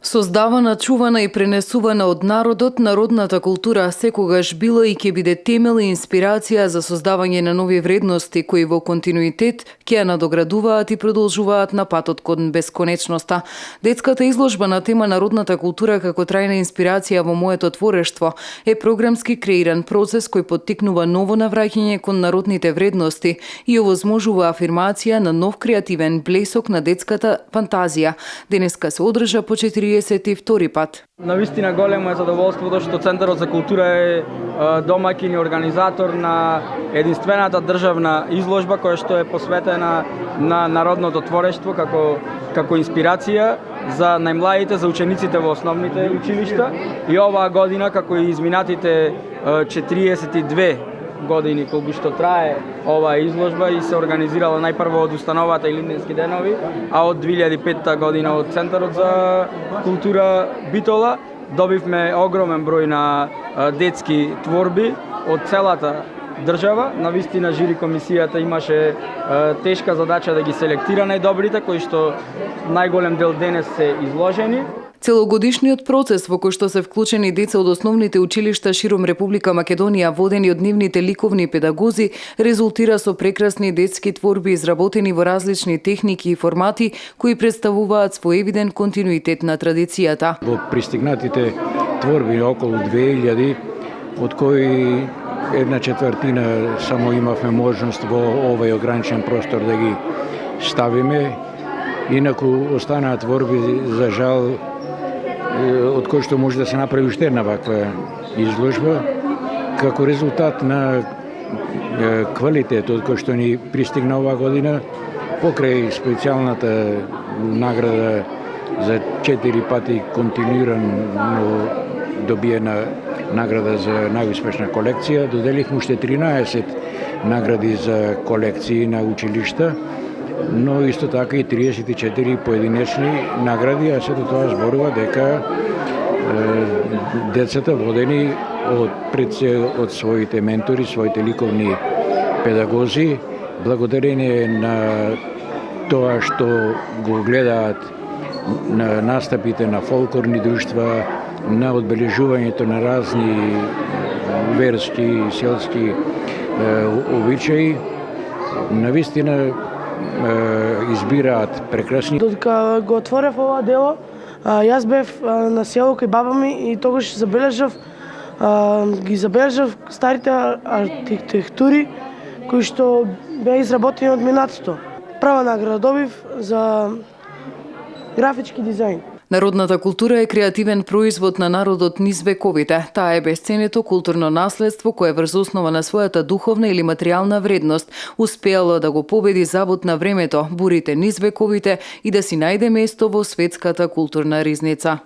Создавана, чувана и пренесувана од народот, народната култура секогаш била и ќе биде темел и инспирација за создавање на нови вредности кои во континуитет ќе ја надоградуваат и продолжуваат на патот кон бесконечноста. Детската изложба на тема народната култура како трајна инспирација во моето творештво е програмски креиран процес кој поттикнува ново навраќање кон народните вредности и овозможува афирмација на нов креативен блесок на детската фантазија. Денеска се одржа по 42 пат. Навистина големо е задоволството што Центарот за култура е домаќин и организатор на единствената државна изложба која што е посветена на народното творештво како инспирација за најмладите, за учениците во основните училишта, и оваа година како и изминатите 42 години колку што трае оваа изложба и се организирала најпрво од установата Илинденски денови, а од 2005 година од Центарот за култура Битола добивме огромен број на детски творби од целата држава. Навистина жири комисијата имаше тешка задача да ги селектира најдобрите, кои што најголем дел денес се изложени. Целогодишниот процес во кој што се вклучени деца од основните училишта широм Република Македонија, водени од нивните ликовни педагози, резултира со прекрасни детски творби изработени во различни техники и формати кои представуваат своевиден континуитет на традицијата. Во пристигнатите творби околу 2000, од кои 1/4 само имавме можност во овој ограничен простор да ги ставиме, инаку останаа творби за жал од кој што може да се направи уште една ваква изложба, како резултат на квалитетот кој што ни пристигна оваа година, покрај специјалната награда за 4 пати континуирано добиена награда за најуспешна колекција, доделивме уште 13 награди за колекции на училишта, но исто така и 34 поединечни награди, а сето тоа зборува дека децата водени од своите ментори, своите ликовни педагози, благодарение на тоа што го гледаат на настапите на фолклорни друштва, на одбележувањето на разни верски, селски обичаи, навистина избираат прекрасни. Додека го отворев ова дело, јас бев на село кај баба ми и тогаш ги забележав старите архитектури кои што беа изработени од минатото. Прва награда добив за графички дизајн. Народната култура е креативен производ на народот низ вековите. Таа е бесценето културно наследство кое врз основа на својата духовна или материјална вредност успеало да го победи забот на времето, бурите низ вековите и да си најде место во светската културна ризница.